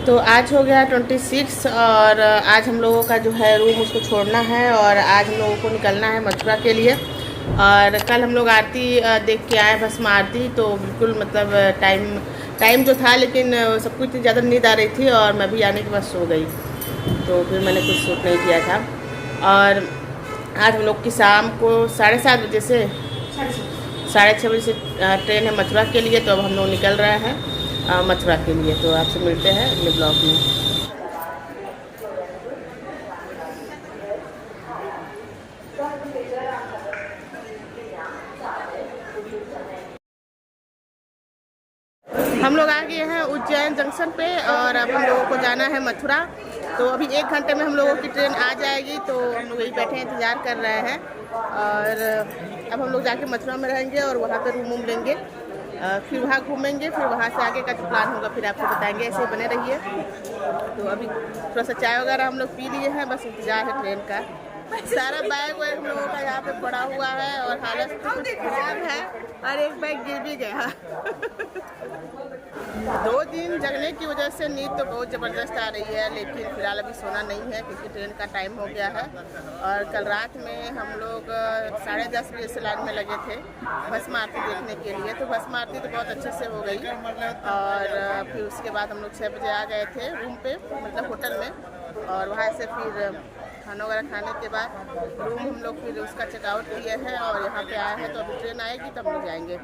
तो आज हो गया 26 और आज हम लोगों का जो है रूम उसको छोड़ना है और आज हम लोगों को निकलना है मथुरा के लिए। और कल हम लोग आरती देख के आए, भस्म आरती, तो बिल्कुल मतलब टाइम तो था लेकिन सबको इतनी ज़्यादा नींद आ रही थी और मैं भी आने के बाद सो गई, तो फिर मैंने कुछ शूट नहीं किया था। और आज हम लोग की शाम को 7:30 बजे से 6:30 बजे से ट्रेन है मथुरा के लिए, तो अब हम लोग निकल रहे हैं मथुरा के लिए। तो आपसे मिलते हैं अगले ब्लॉग में। हम लोग आ गए हैं उज्जैन जंक्शन पे और अब हम लोगों को जाना है मथुरा। तो अभी 1 घंटे में हम लोगों की ट्रेन आ जाएगी, तो हम लोग यही बैठे इंतज़ार कर रहे हैं। और अब हम लोग जाके मथुरा में रहेंगे और वहाँ पे रूम लेंगे, फिर वहाँ घूमेंगे, फिर वहाँ से आगे का जो प्लान होगा फिर आपको बताएंगे। ऐसे बने रहिए। तो अभी थोड़ा सा चाय वगैरह हम लोग पी लिए हैं, बस इंतज़ार है ट्रेन का। सारा बैग वैग हम लोगों का यहाँ पे पड़ा हुआ है और हालत तो कुछ खराब है और एक बैग गिर भी गया। 2 दिन जगने की वजह से नींद तो बहुत ज़बरदस्त आ रही है, लेकिन फिलहाल अभी सोना नहीं है क्योंकि ट्रेन का टाइम हो गया है। और कल रात में हम लोग 10:30 बजे से लाइन में लगे थे भस्म आरती देखने के लिए। तो भस्म आरती तो बहुत अच्छे से हो गई और फिर उसके बाद हम लोग 6 बजे आ गए थे रूम पे, मतलब होटल में। और वहाँ से फिर खाना वगैरह खाने के बाद रूम हम लोग फिर उसका चेकआउट किए हैं और यहाँ पे आए हैं। तो अभी ट्रेन आएगी तब लोग जाएंगे,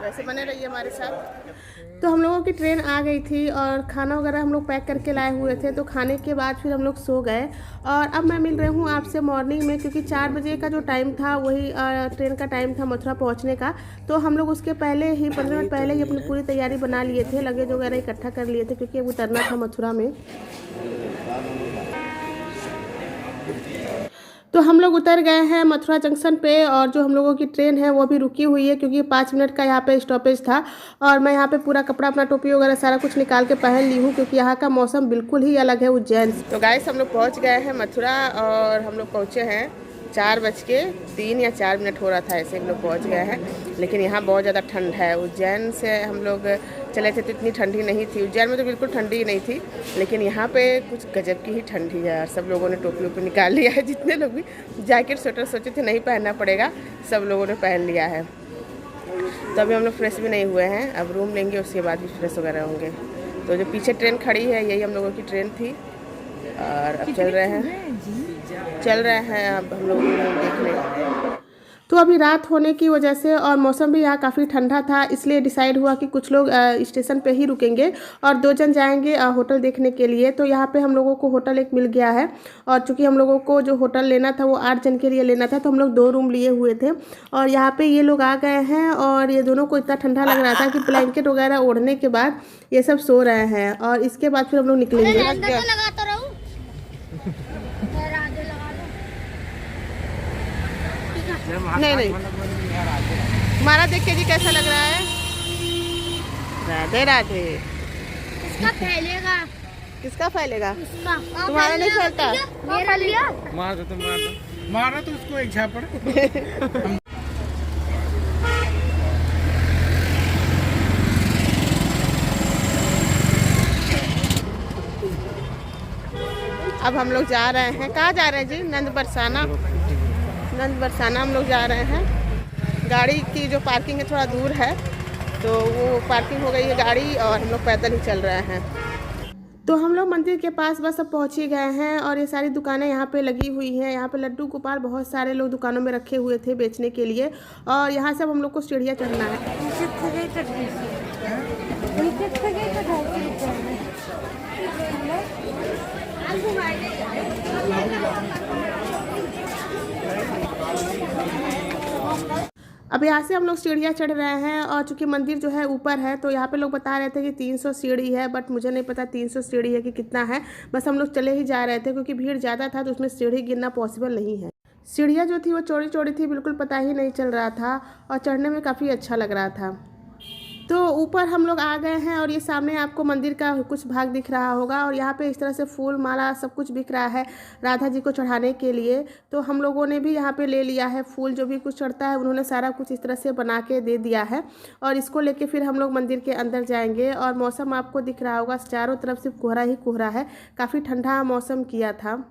वैसे बने रहिए हमारे साथ। तो हम लोगों की ट्रेन आ गई थी और खाना वगैरह हम लोग पैक करके लाए हुए थे। तो खाने के बाद फिर हम लोग सो गए और अब मैं मिल रही हूँ आपसे मॉर्निंग में, क्योंकि 4 बजे का जो टाइम था वही ट्रेन का टाइम था मथुरा पहुँचने का। तो हम लोग उसके पहले ही 15 मिनट पहले ही अपनी पूरी तैयारी बना लिए थे, लगेज वगैरह इकट्ठा कर लिए थे क्योंकि अब उतरना था मथुरा में। तो हम लोग उतर गए हैं मथुरा जंक्शन पे और जो हम लोगों की ट्रेन है वो भी रुकी हुई है क्योंकि 5 मिनट का यहाँ पे स्टॉपेज था। और मैं यहाँ पे पूरा कपड़ा अपना टोपी वगैरह सारा कुछ निकाल के पहन ली हूँ क्योंकि यहाँ का मौसम बिल्कुल ही अलग है उज्जैन। तो गाइस हम लोग पहुँच गए हैं मथुरा और हम लोग पहुँचे हैं 4:03 या 4 मिनट हो रहा था, ऐसे हम लोग पहुँच गए हैं। लेकिन यहाँ बहुत ज़्यादा ठंड है। उज्जैन से हम लोग चले थे तो इतनी ठंडी नहीं थी, उज्जैन में तो बिल्कुल ठंडी ही नहीं थी, लेकिन यहाँ पे कुछ गजब की ही ठंडी है। और सब लोगों ने टोपी वोपी निकाल लिया है, जितने लोग भी जैकेट स्वेटर सोचे थे नहीं पहनना पड़ेगा, सब लोगों ने पहन लिया है। तो अभी हम लोग फ्रेश भी नहीं हुए हैं, अब रूम लेंगे उसके बाद भी फ्रेश वगैरह होंगे। तो जो पीछे ट्रेन खड़ी है यही हम लोगों की ट्रेन थी और अब चल रहे हैं अब हम लोग देखने। तो अभी रात होने की वजह से और मौसम भी यहाँ काफ़ी ठंडा था, इसलिए डिसाइड हुआ कि कुछ लोग स्टेशन पे ही रुकेंगे और 2 जन जाएंगे होटल देखने के लिए। तो यहाँ पे हम लोगों को होटल एक मिल गया है और चूँकि हम लोगों को जो होटल लेना था वो 8 जन के लिए लेना था, तो हम लोग 2 रूम लिए हुए थे। और यहाँ पे ये लोग आ गए हैं और ये दोनों को इतना ठंडा लग रहा था कि ब्लैंकेट वगैरह ओढ़ने के बाद ये सब सो रहे हैं और इसके बाद फिर हम लोग निकलेंगे। नहीं हमारा देख के जी कैसा लग रहा है? राधे राधे। किसका फैलेगा? किसका फैलेगा? इसका। तुम्हारा नहीं फैलता? मेरा लिया। मारा तो उसको एक झापड़। अब हम लोग जा रहे हैं, कहाँ जा रहे हैं जी? नंद बरसाना हम लोग जा रहे हैं। गाड़ी की जो पार्किंग है थोड़ा दूर है, तो वो पार्किंग हो गई है गाड़ी और हम लोग पैदल ही चल रहे हैं। तो हम लोग मंदिर के पास बस अब पहुँच ही गए हैं और ये सारी दुकानें यहाँ पे लगी हुई हैं। यहाँ पे लड्डू गोपाल बहुत सारे लोग दुकानों में रखे हुए थे बेचने के लिए और यहाँ से अब हम लोग को सीढ़ियाँ चढ़ना है। अब यहाँ से हम लोग सीढ़ियाँ चढ़ रहे हैं और चूंकि मंदिर जो है ऊपर है, तो यहाँ पे लोग बता रहे थे कि 300 सीढ़ी है, बट मुझे नहीं पता 300 सीढ़ी है कि कितना है। बस हम लोग चले ही जा रहे थे क्योंकि भीड़ ज़्यादा था तो उसमें सीढ़ी गिरना पॉसिबल नहीं है। सीढ़ियाँ जो थी वो चौड़ी चौड़ी थी, बिल्कुल पता ही नहीं चल रहा था और चढ़ने में काफ़ी अच्छा लग रहा था। तो ऊपर हम लोग आ गए हैं और ये सामने आपको मंदिर का कुछ भाग दिख रहा होगा और यहाँ पे इस तरह से फूल माला सब कुछ बिक रहा है राधा जी को चढ़ाने के लिए। तो हम लोगों ने भी यहाँ पे ले लिया है फूल, जो भी कुछ चढ़ता है उन्होंने सारा कुछ इस तरह से बना के दे दिया है और इसको लेके फिर हम लोग मंदिर के अंदर जाएंगे। और मौसम आपको दिख रहा होगा, चारों तरफ सिर्फ कोहरा ही कोहरा है, काफ़ी ठंडा मौसम किया था।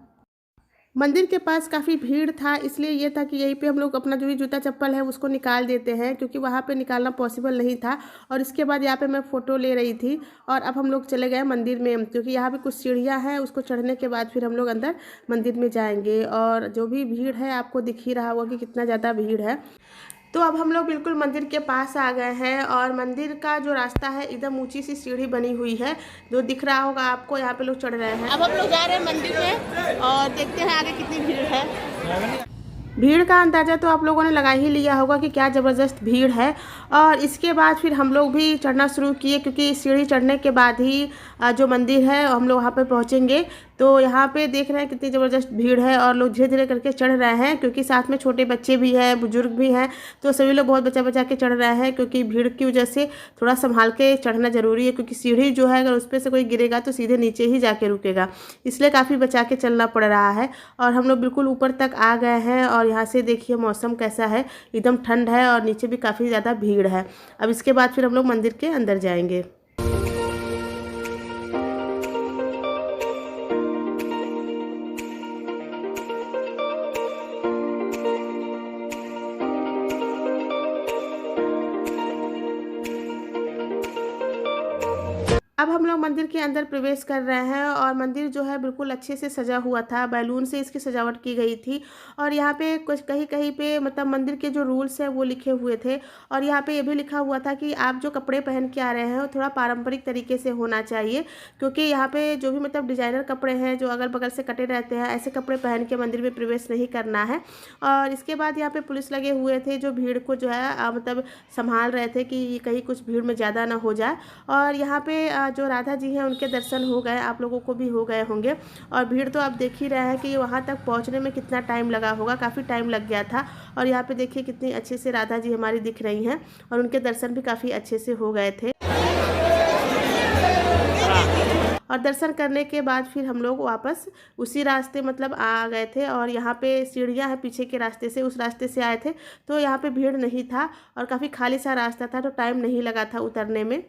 मंदिर के पास काफ़ी भीड़ था, इसलिए ये था कि यहीं पे हम लोग अपना जो भी जूता चप्पल है उसको निकाल देते हैं, क्योंकि वहाँ पे निकालना पॉसिबल नहीं था। और इसके बाद यहाँ पे मैं फ़ोटो ले रही थी और अब हम लोग चले गए मंदिर में, क्योंकि यहाँ पे कुछ सीढ़ियाँ हैं, उसको चढ़ने के बाद फिर हम लोग अंदर मंदिर में जाएंगे। और जो भी भीड़ है आपको दिख ही रहा होगा कि कितना ज़्यादा भीड़ है। तो अब हम लोग बिल्कुल मंदिर के पास आ गए हैं और मंदिर का जो रास्ता है एकदम ऊंची सी सीढ़ी बनी हुई है, जो दिख रहा होगा आपको, यहाँ पे लोग चढ़ रहे हैं। अब हम लोग जा रहे हैं मंदिर में और देखते हैं आगे कितनी भीड़ है। भीड़ का अंदाज़ा तो आप लोगों ने लगा ही लिया होगा कि क्या ज़बरदस्त भीड़ है। और इसके बाद फिर हम लोग भी चढ़ना शुरू किए, क्योंकि सीढ़ी चढ़ने के बाद ही जो मंदिर है हम लोग वहाँ पे पहुँचेंगे। तो यहाँ पे देख रहे हैं कितनी ज़बरदस्त भीड़ है और लोग धीरे धीरे करके चढ़ रहे हैं, क्योंकि साथ में छोटे बच्चे भी हैं, बुजुर्ग भी हैं, तो सभी लोग बहुत बचा बचा के चढ़ रहे हैं, क्योंकि भीड़ की वजह से थोड़ा संभाल के चढ़ना ज़रूरी है, क्योंकि सीढ़ी जो है अगर उस पर से कोई गिरेगा तो सीधे नीचे ही जाके रुकेगा, इसलिए काफ़ी बचा के चलना पड़ रहा है। और हम लोग बिल्कुल ऊपर तक आ गए हैं और यहाँ से देखिए मौसम कैसा है, एकदम ठंड है और नीचे भी काफ़ी ज़्यादा भीड़ है। अब इसके बाद फिर हम लोग मंदिर के अंदर जाएंगे। अब हम लोग मंदिर के अंदर प्रवेश कर रहे हैं और मंदिर जो है बिल्कुल अच्छे से सजा हुआ था, बैलून से इसकी सजावट की गई थी। और यहाँ पे कुछ कहीं कहीं पे मतलब मंदिर के जो रूल्स हैं वो लिखे हुए थे। और यहाँ पे ये भी लिखा हुआ था कि आप जो कपड़े पहन के आ रहे हैं वो थोड़ा पारंपरिक तरीके से होना चाहिए, क्योंकि यहाँ पे जो भी मतलब डिज़ाइनर कपड़े हैं जो अगल बगल से कटे रहते हैं, ऐसे कपड़े पहन के मंदिर में प्रवेश नहीं करना है। और इसके बाद यहाँ पर पुलिस लगे हुए थे जो भीड़ को जो है मतलब संभाल रहे थे कि कहीं कुछ भीड़ में ज़्यादा ना हो जाए। और यहाँ पे जो राधा जी हैं उनके दर्शन हो गए, आप लोगों को भी हो गए होंगे। और भीड़ तो आप देख ही रहे हैं कि वहाँ तक पहुँचने में कितना टाइम लगा होगा, काफ़ी टाइम लग गया था। और यहाँ पे देखिए कितनी अच्छे से राधा जी हमारी दिख रही हैं और उनके दर्शन भी काफ़ी अच्छे से हो गए थे। और दर्शन करने के बाद फिर हम लोग वापस उसी रास्ते मतलब आ गए थे। और यहाँ पे सीढ़ियाँ हैं पीछे के रास्ते से, उस रास्ते से आए थे, तो यहाँ पे भीड़ नहीं था और काफ़ी खाली सा रास्ता था, तो टाइम नहीं लगा था उतरने में।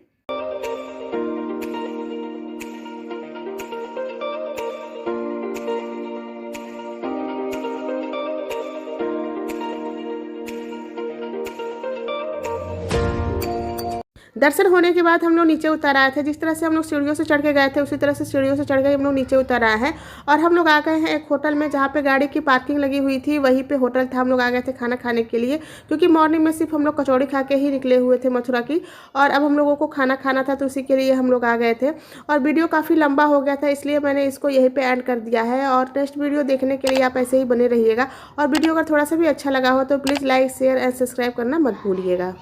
दर्शन होने के बाद हम लोग नीचे उतर आए थे। जिस तरह से हम लोग सीढ़ियों से चढ़ के गए थे उसी तरह से सीढ़ियों से चढ़ के हम लोग नीचे उतर आए हैं। और हम लोग आ गए हैं एक होटल में, जहाँ पे गाड़ी की पार्किंग लगी हुई थी, वहीं पे होटल था। हम लोग आ गए थे खाना खाने के लिए, क्योंकि मॉर्निंग में सिर्फ हम लोग कचौड़ी खा के ही निकले हुए थे मथुरा की, और अब हम लोगों को खाना खाना था, तो उसी के लिए हम लोग आ गए थे। और वीडियो काफ़ी लंबा हो गया था, इसलिए मैंने इसको यहीं पर एंड कर दिया है। और नेक्स्ट वीडियो देखने के लिए आप ऐसे ही बने रहिएगा। और वीडियो अगर थोड़ा सा भी अच्छा लगा हो तो please like share and subscribe करना मत भूलिएगा।